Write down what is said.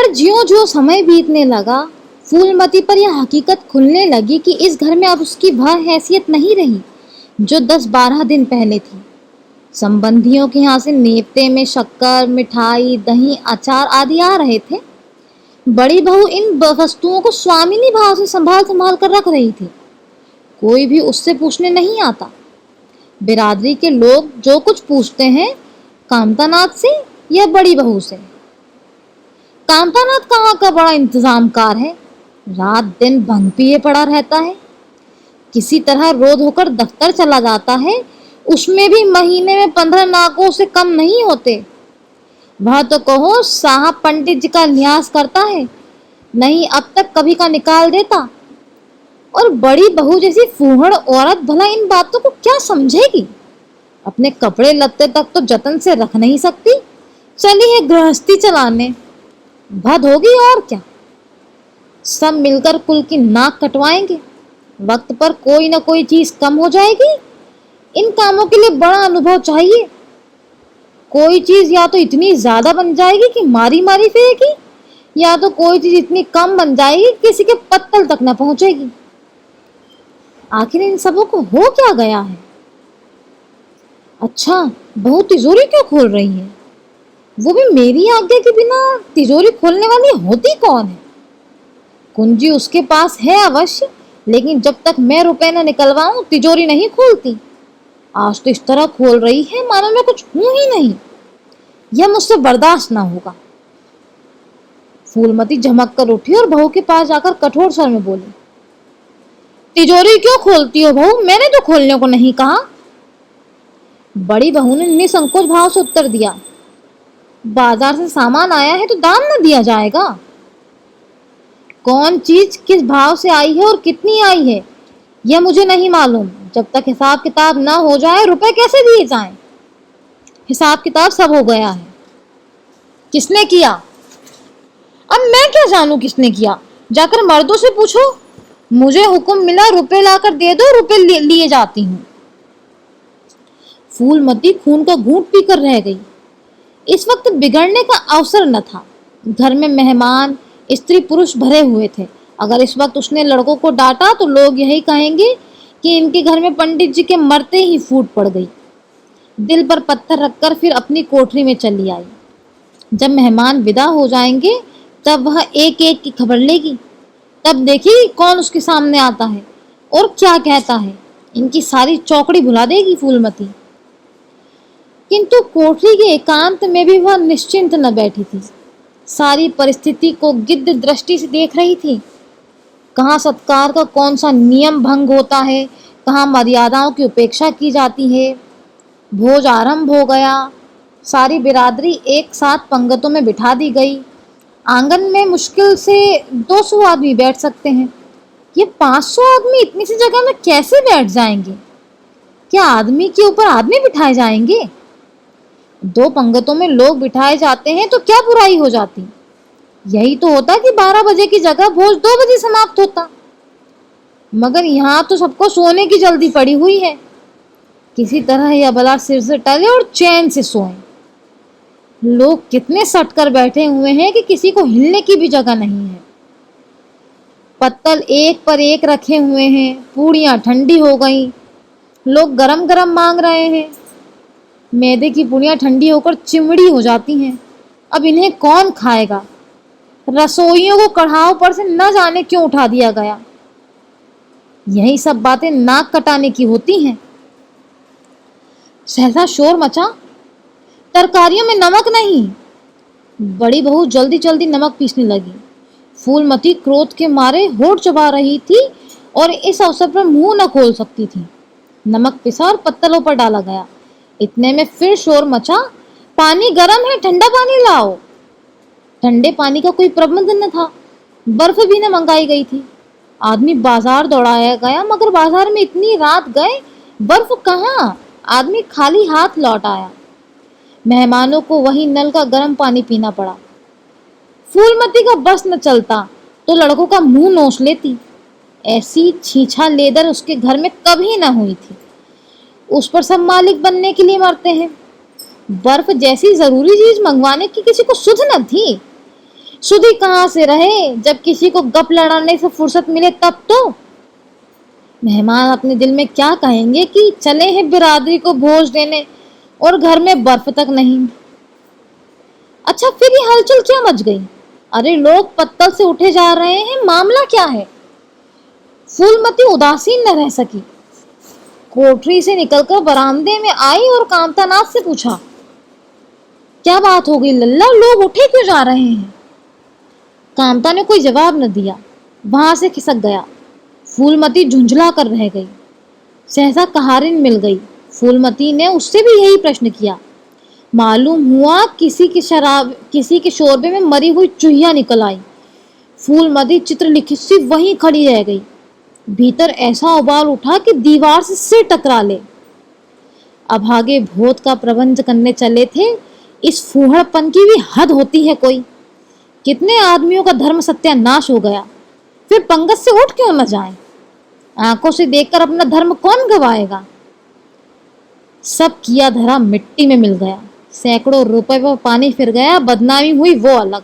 पर ज्यों ज्यों समय बीतने लगा, फूलमती पर यह हकीकत खुलने लगी कि इस घर में अब उसकी वह हैसियत नहीं रही जो 10-12 दिन पहले थी। संबंधियों के यहाँ से नेवते में शक्कर, मिठाई, दही, अचार आदि आ रहे थे। बड़ी बहू इन वस्तुओं को स्वामिनी भाव से संभाल संभाल कर रख रही थी। कोई भी उससे पूछने नहीं आता। बिरादरी के लोग जो कुछ पूछते हैं कामतानाथ से या बड़ी बहू से। कामतानाथ कहाँ का बड़ा इंतजामकार है, रात दिन भंग पिए पड़ा रहता है। किसी तरह रोध होकर दफ्तर चला जाता है, उसमें भी महीने में 15 नाकों से कम नहीं होते। वह तो कहो साहब पंडित जी का न्यास करता है, नहीं अब तक कभी का निकाल देता। और बड़ी बहू जैसी फूहड़ औरत भला इन बातों को क्या समझेगी। अपने कपड़े लत्ते तक तो जतन से रख नहीं सकती, चली है गृहस्थी चलाने। भद होगी और क्या। सब मिलकर कुल की नाक कटवाएंगे, वक्त पर कोई ना कोई चीज कम हो जाएगी। इन कामों के लिए बड़ा अनुभव चाहिए। कोई चीज या तो इतनी ज्यादा बन जाएगी कि मारी मारी फिरेगी, या तो कोई चीज इतनी कम बन जाएगी कि किसी के पत्तल तक न पहुंचेगी। आखिर इन सबों को हो क्या गया है। अच्छा, बहू तिजोरी क्यों खोल रही है, वो भी मेरी आज्ञा के बिना। तिजोरी खोलने वाली होती कौन है। कुंजी उसके पास है अवश्य, लेकिन जब तक मैं रुपए न निकलवाऊं तिजोरी नहीं खोलती। आज तो इस तरह खोल रही है मानो मैं कुछ हूं ही नहीं। यह मुझसे बर्दाश्त ना होगा। फूलमती झमक कर उठी और बहू के पास जाकर कठोर स्वर में बोली, तिजोरी क्यों खोलती हो बहू, मैंने तो खोलने को नहीं कहा। बड़ी बहू ने निसंकोच भाव से उत्तर दिया, बाजार से सामान आया है तो दाम न दिया जाएगा। कौन चीज किस भाव से आई है और कितनी आई है यह मुझे नहीं मालूम। जब तक हिसाब किताब ना हो जाए रुपए कैसे दिए जाएं। हिसाब किताब सब हो गया है। किसने किया। अब मैं क्या जानूं किसने किया, जाकर मर्दों से पूछो। मुझे हुक्म मिला रुपए लाकर दे दो, रुपए लिए जाती हूँ। फूलमती खून का घूंट पीकर रह गई। इस वक्त बिगड़ने का अवसर न था। घर में मेहमान स्त्री पुरुष भरे हुए थे। अगर इस वक्त उसने लड़कों को डांटा तो लोग यही कहेंगे कि इनके घर में पंडित जी के मरते ही फूट पड़ गई। दिल पर पत्थर रखकर फिर अपनी कोठरी में चली आई। जब मेहमान विदा हो जाएंगे तब वह एक एक की खबर लेगी। तब देखिए कौन उसके सामने आता है और क्या कहता है। इनकी सारी चौकड़ी भुला देगी फूलमती। किंतु कोठरी के एकांत में भी वह निश्चिंत न बैठी थी। सारी परिस्थिति को गिद्ध दृष्टि से देख रही थी। कहाँ सत्कार का कौन सा नियम भंग होता है, कहाँ मर्यादाओं की उपेक्षा की जाती है। भोज आरंभ हो गया। सारी बिरादरी एक साथ पंगतों में बिठा दी गई। आंगन में मुश्किल से 200 आदमी बैठ सकते हैं। ये 500 आदमी इतनी सी जगह में कैसे बैठ जाएंगे। क्या आदमी के ऊपर आदमी बिठाए जाएंगे। 2 पंगतों में लोग बिठाए जाते हैं तो क्या बुराई हो जाती। यही तो होता कि 12 बजे की जगह भोज 2 बजे समाप्त होता। मगर यहाँ तो सबको सोने की जल्दी पड़ी हुई है। किसी तरह यह बला सिर से टले और चैन से सोएं। लोग कितने सट कर बैठे हुए हैं कि किसी को हिलने की भी जगह नहीं है। पत्तल एक पर एक रखे हुए हैं। पूड़ियाँ ठंडी हो गई, लोग गरम गरम मांग रहे हैं। मैदे की पूड़ियाँ ठंडी होकर चिमड़ी हो जाती हैं। अब इन्हें कौन खाएगा। रसोइयों को कढ़ाव पर से न जाने क्यों उठा दिया गया। यही सब बातें नाक कटाने की होती हैं। सहसा शोर मचा, तरकारियों में नमक नहीं। बड़ी बहू जल्दी जल्दी नमक पीसने लगी। फूलमती क्रोध के मारे होठ चबा रही थी और इस अवसर पर मुंह न खोल सकती थी। नमक पिसा और पत्तलों पर डाला गया। इतने में फिर शोर मचा, पानी गर्म है, ठंडा पानी लाओ। ठंडे पानी का कोई प्रबंध न था। बर्फ भी न मंगाई गई थी। आदमी बाजार दौड़ाया गया, मगर बाजार में इतनी रात गए, बर्फ कहाँ। आदमी खाली हाथ लौट आया। मेहमानों को वही नल का गर्म पानी पीना पड़ा। फूलमती का बस न चलता तो लड़कों का मुंह नोच लेती। ऐसी छीछा लेदर उसके घर में कभी न हुई थी। उस पर सब मालिक बनने के लिए मरते हैं। बर्फ जैसी जरूरी चीज मंगवाने की किसी को सुध न थी। सुधी कहाँ से रहे, जब किसी को गप लड़ाने से फुर्सत मिले तब तो। मेहमान अपने दिल में क्या कहेंगे कि चले हैं बिरादरी को भोज देने और घर में बर्फ तक नहीं। अच्छा, फिर ये हलचल क्या मच गई? अरे लोग पत्तल से उठे जा रहे हैं, मामला क्या है? फूलमती उदासीन न रह सकी। कोठरी से निकलकर बरामदे में आई और कामतानाथ से पूछा, क्या बात हो गई लल्ला, लोग उठे क्यों जा रहे हैं? कामता ने कोई जवाब न दिया, वहां से खिसक गया। फूलमती झुंझला कर रह गई। सहसा कहारिन मिल गई। फूलमती ने उससे भी यही प्रश्न किया। मालूम हुआ किसी के शोरबे में मरी हुई चूहिया निकल आई। फूलमती चित्रलिखित सी वहीं खड़ी रह गई। भीतर ऐसा उबाल उठा कि दीवार से सिर टकरा ले। अभागे भोज का प्रबंध करने चले थे, इस फूहड़पन की भी हद होती है कोई। कितने आदमियों का धर्म सत्यानाश हो गया, फिर पंगत से उठ क्यों न जाए? आंखों से देखकर अपना धर्म कौन गवाएगा? सब किया धरा मिट्टी में मिल गया। सैकड़ों रुपए पर पानी फिर गया, बदनामी हुई वो अलग।